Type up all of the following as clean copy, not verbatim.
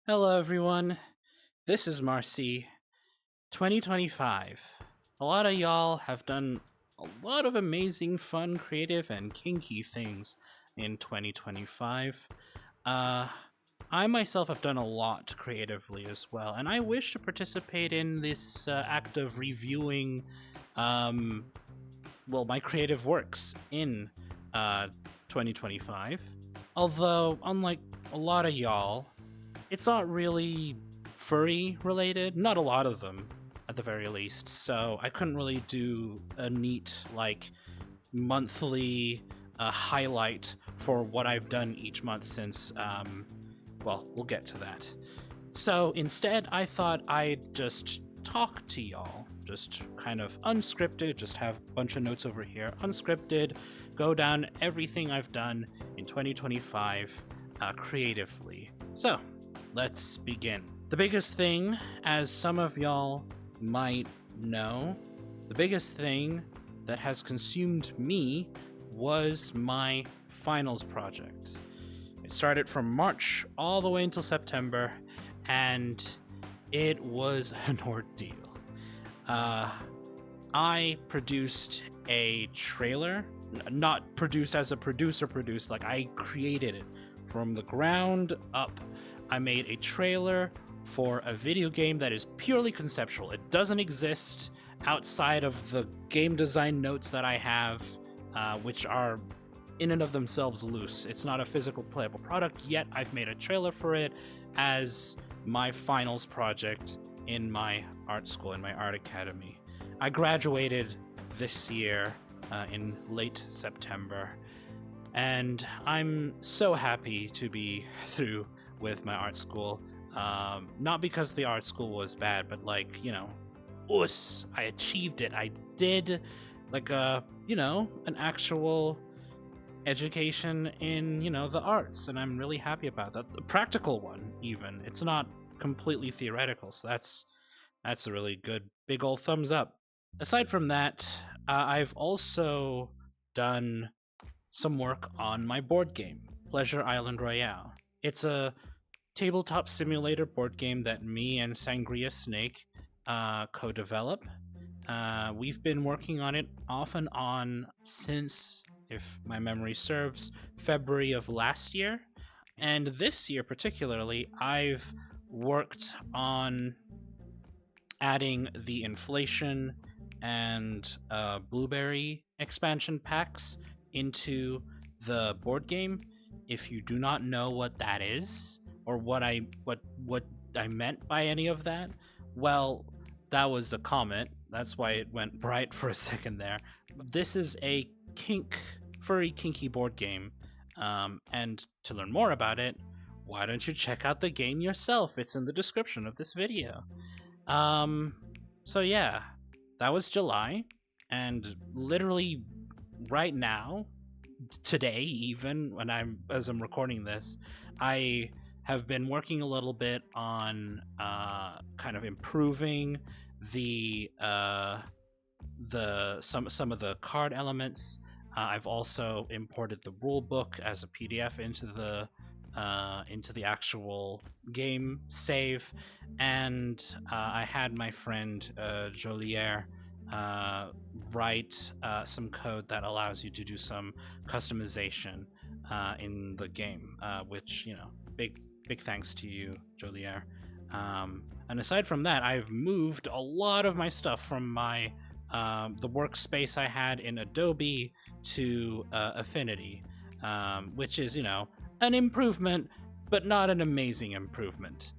Hello, everyone. This is Marcy. 2025. A lot of y'all have done a lot of amazing, fun, creative, and kinky things in 2025. Uh, I myself have done a lot creatively as well, and I wish to participate in this act of reviewing, my creative works in 2025. Although, unlike a lot of y'all, it's not really furry related, not a lot of them at the very least, so I couldn't really do a neat monthly highlight for what I've done each month since we'll get to that. So instead I thought I'd just talk to y'all, just kind of unscripted, just have a bunch of notes over here, unscripted, go down everything I've done in 2025 creatively. So let's begin. The biggest thing, as some of y'all might know, the biggest thing that has consumed me was my finals project. It started from March all the way until September, and it was an ordeal. I produced a trailer, not produced as a producer produced, like I created it from the ground up. I made a trailer for a video game that is purely conceptual. It doesn't exist outside of the game design notes that I have, which are in and of themselves loose. It's not a physical playable product yet. I've made a trailer for it as my finals project in my art school, in my art academy. I graduated this year in late September, and I'm so happy to be through with my art school. Not because the art school was bad, but I achieved it. I did an actual education in, the arts, and I'm really happy about that. The practical one, even. It's not completely theoretical, so that's a really good big old thumbs up. Aside from that, I've also done some work on my board game, Pleasure Island Royale. It's a tabletop simulator board game that me and Sangria Snake co-develop. We've been working on it off and on since, if my memory serves, February of last year. And this year particularly, I've worked on adding the inflation and blueberry expansion packs into the board game. If you do not know what that is, or what I meant by any of that, well, that was a comment. That's why it went bright for a second there. This is a furry kinky board game, and to learn more about it, why don't you check out the game yourself? It's in the description of this video. So yeah, that was July, and literally right now, today even, as I'm recording this, I have been working a little bit on kind of improving some of the card elements. I've also imported the rule book as a PDF into the actual game save, and I had my friend Joliere write some code that allows you to do some customization in the game, which, big thanks to you, Joliere. And aside from that, I've moved a lot of my stuff from my the workspace I had in Adobe to Affinity, which is, an improvement, but not an amazing improvement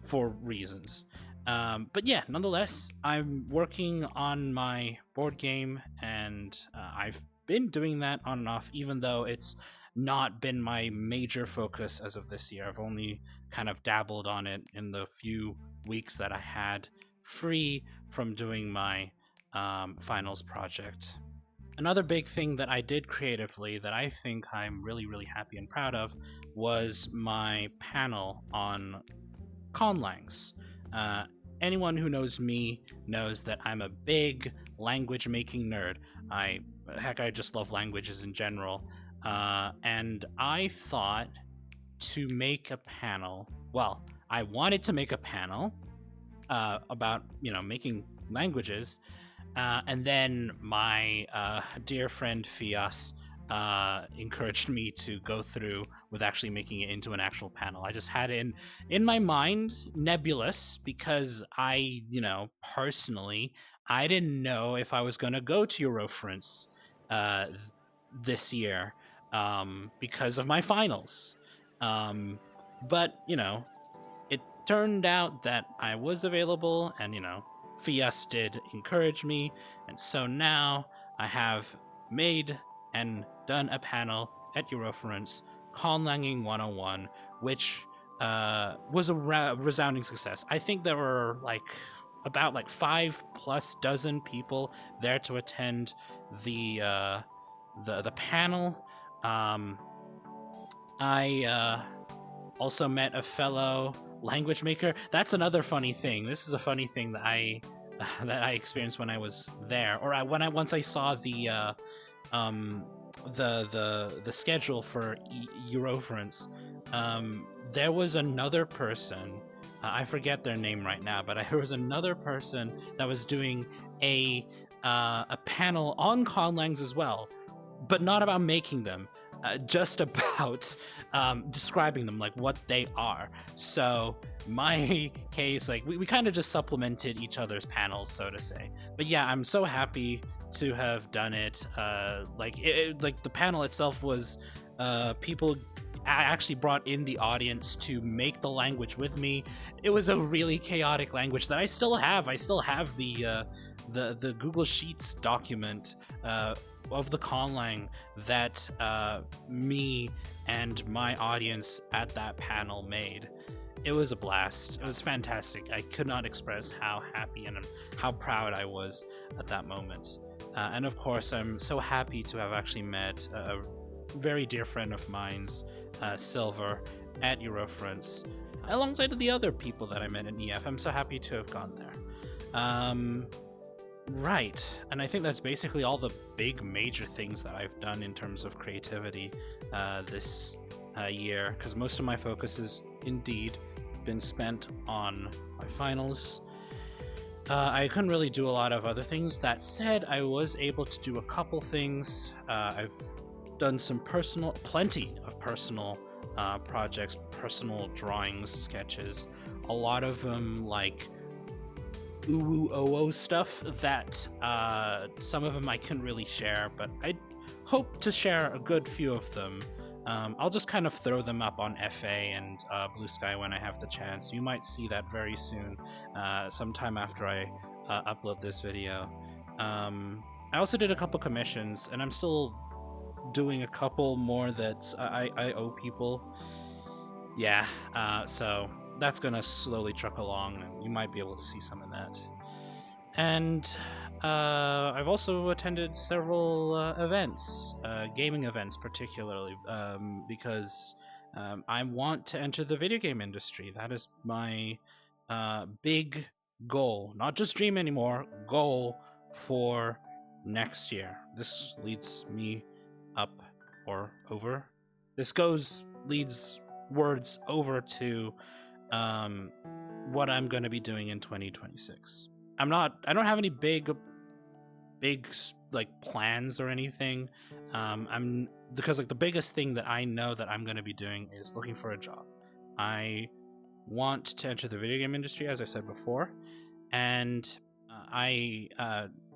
for reasons. But yeah, nonetheless, I'm working on my board game, and I've been doing that on and off, even though it's not been my major focus as of this year. I've only kind of dabbled on it in the few weeks that I had free from doing my finals project. Another big thing that I did creatively that I think I'm really, really happy and proud of was my panel on conlangs. Anyone who knows me knows that I'm a big language making nerd. I just love languages in general. And I thought to make a panel. Well, I wanted to make a panel about, making languages. And then my dear friend Fias encouraged me to go through with actually making it into an actual panel. I just had it in my mind, nebulous, because I, personally, I didn't know if I was going to go to Eurofrance this year because of my finals. But, it turned out that I was available, and, Fias did encourage me, and so now I have made and done a panel at Eurofrance, Conlanging 101, which was a resounding success. I think there were about 5+ dozen people there to attend the panel. I also met a fellow language maker. That's another funny thing. This is a funny thing that I experienced when I was there, or once I saw the schedule for Eurofrance. There was another person. I forget their name right now, but there was another person that was doing a panel on conlangs as well, but not about making them. Just about describing them, like what they are. So my case, we kind of just supplemented each other's panels, so to say. But yeah, I'm so happy to have done it. The panel itself was people actually brought in the audience to make the language with me. It was a really chaotic language that I still have. I still have the Google Sheets document of the conlang that me and my audience at that panel made. It was a blast. It was fantastic. I could not express how happy and how proud I was at that moment. And of course, I'm so happy to have actually met a very dear friend of mine's, Silver, at Eurofrance, alongside of the other people that I met in EF. I'm so happy to have gone there. Right, and I think that's basically all the big major things that I've done in terms of creativity this year, because most of my focus has indeed been spent on my finals. I couldn't really do a lot of other things. That said, I was able to do a couple things. I've done plenty of personal projects, personal drawings, sketches, a lot of them ooh stuff that some of them I couldn't really share, but I hope to share a good few of them. I'll just kind of throw them up on FA and Blue Sky when I have the chance. You might see that very soon, sometime after I upload this video. I also did a couple commissions, and I'm still doing a couple more that I owe people. Yeah, so that's gonna slowly truck along, and you might be able to see some of that. And I've also attended several events, gaming events particularly, because I want to enter the video game industry. That is my big goal, not just dream anymore, goal for next year. This leads me up or over. This leads words over to what I'm going to be doing in 2026. I don't have any big plans or anything. Because the biggest thing that I know that I'm going to be doing is looking for a job. I want to enter the video game industry, as I said before, and I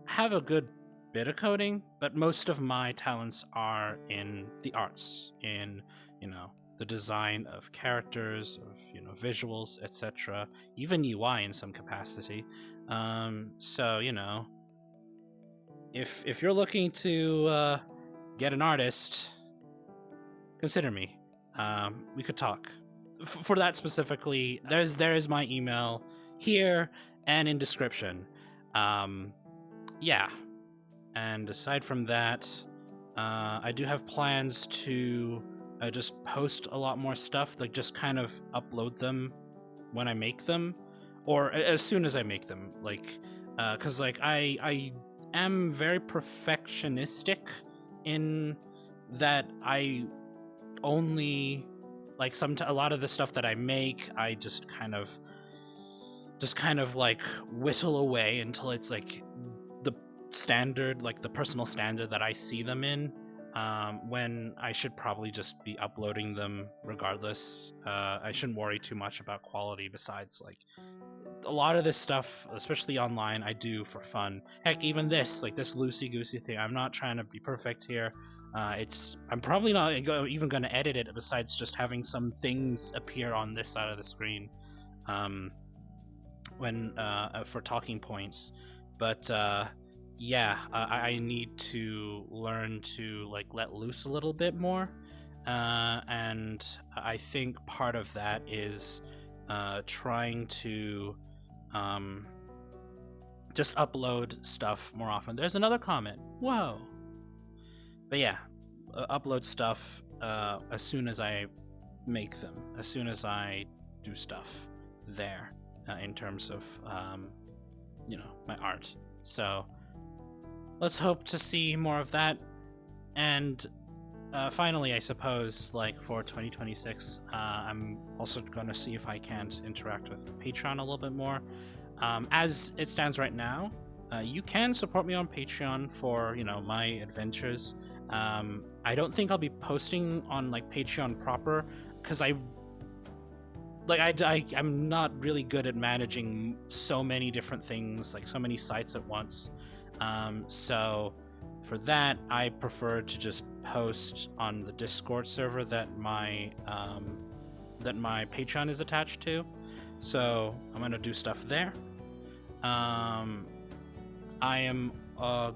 have a good bit of coding, but most of my talents are in the arts, in the design of characters, of visuals, etc., even UI in some capacity. So if you're looking to get an artist, consider me. We could talk. For that specifically, there is my email here and in description. Yeah. And aside from that, I do have plans to just post a lot more stuff, just kind of upload them when I make them, or as soon as I make them, because I am very perfectionistic in that I only like a lot of the stuff that I make, I just kind of like whittle away until it's like the standard, like the personal standard that I see them in, when I should probably just be uploading them regardless. I shouldn't worry too much about quality. Besides, like, a lot of this stuff, especially online, I do for fun. Heck, even this, like this loosey-goosey thing, I'm not trying to be perfect here. I'm probably not even going to edit it, besides just having some things appear on this side of the screen when for talking points. But yeah, I need to learn to like let loose a little bit more, and I think part of that is trying to just upload stuff more often. There's another comment. Whoa. But yeah, upload stuff as soon as I make them, as soon as I do stuff there, in terms of my art. So let's hope to see more of that. And finally, I suppose, like, for 2026, I'm also going to see if I can't interact with Patreon a little bit more. As it stands right now, you can support me on Patreon for, my adventures. I don't think I'll be posting on, like, Patreon proper, because I'm not really good at managing so many different things, like so many sites at once. So for that, I prefer to just post on the Discord server that my Patreon is attached to. So I'm gonna do stuff there. I am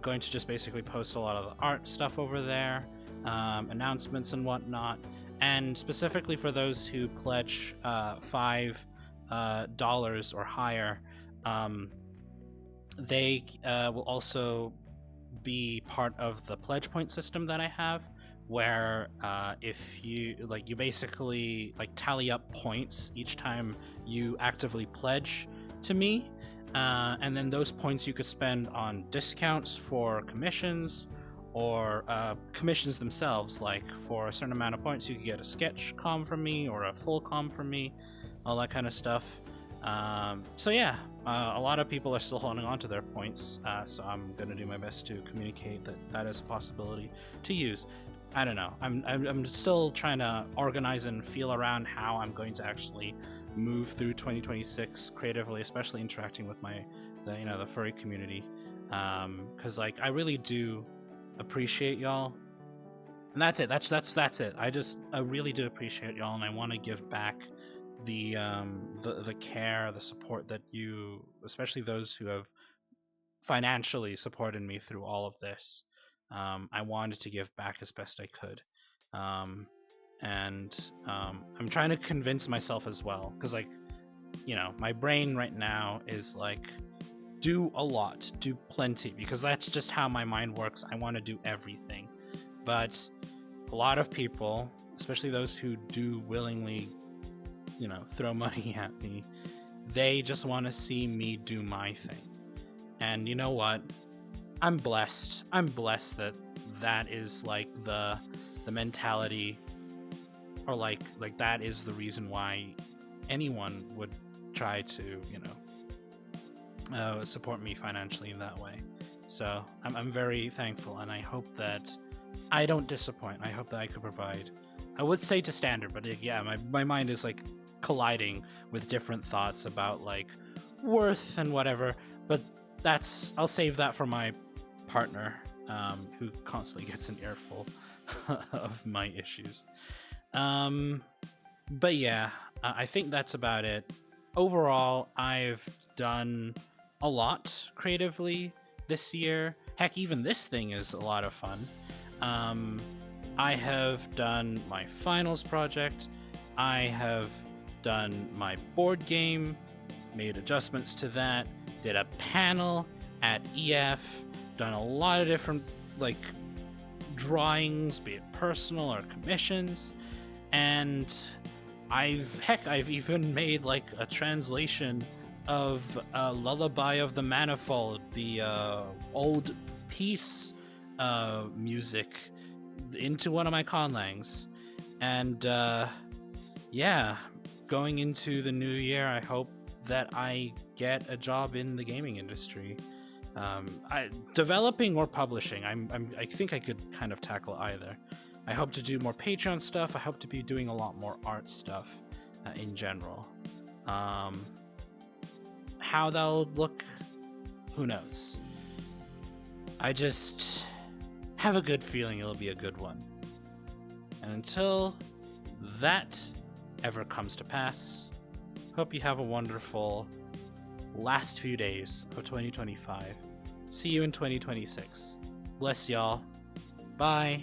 going to just basically post a lot of the art stuff over there, announcements and whatnot. And specifically for those who pledge $5 or higher, they will also be part of the pledge point system that I have, where if you basically tally up points each time you actively pledge to me, and then those points you could spend on discounts for commissions, or commissions themselves. Like, for a certain amount of points you could get a sketch com from me or a full com from me, all that kind of stuff. So yeah, a lot of people are still holding on to their points, so I'm gonna do my best to communicate that is a possibility to use. I don't know. I'm still trying to organize and feel around how I'm going to actually move through 2026 creatively, especially interacting with the furry community, because I really do appreciate y'all, and that's it. That's it. I really do appreciate y'all, and I want to give back the care, the support that you, especially those who have financially supported me through all of this. I wanted to give back as best I could, and I'm trying to convince myself as well, because my brain right now is like, do a lot, do plenty, because that's just how my mind works. I want to do everything, but a lot of people, especially those who do willingly throw money at me, they just want to see me do my thing. And you know what? I'm blessed that is like the mentality, or like that is the reason why anyone would try to support me financially in that way. So I'm very thankful, and I hope that I don't disappoint. I hope that I could provide, I would say, to standard, but yeah, my mind is like colliding with different thoughts about like worth and whatever, but I'll save that for my partner, who constantly gets an earful of my issues. But yeah, I think that's about it. Overall, I've done a lot creatively this year. Heck, even this thing is a lot of fun. I have done my finals project. I have done my board game, made adjustments to that, did a panel at EF, done a lot of different drawings, be it personal or commissions, and I've even made a translation of Lullaby of the Manifold, the old piece music, into one of my conlangs. And yeah, going into the new year, I hope that I get a job in the gaming industry. Developing or publishing, I think I could kind of tackle either. I hope to do more Patreon stuff. I hope to be doing a lot more art stuff in general. How that'll look, who knows? I just have a good feeling it'll be a good one. And until that ever comes to pass, hope you have a wonderful last few days of 2025. See you in 2026. Bless y'all. Bye.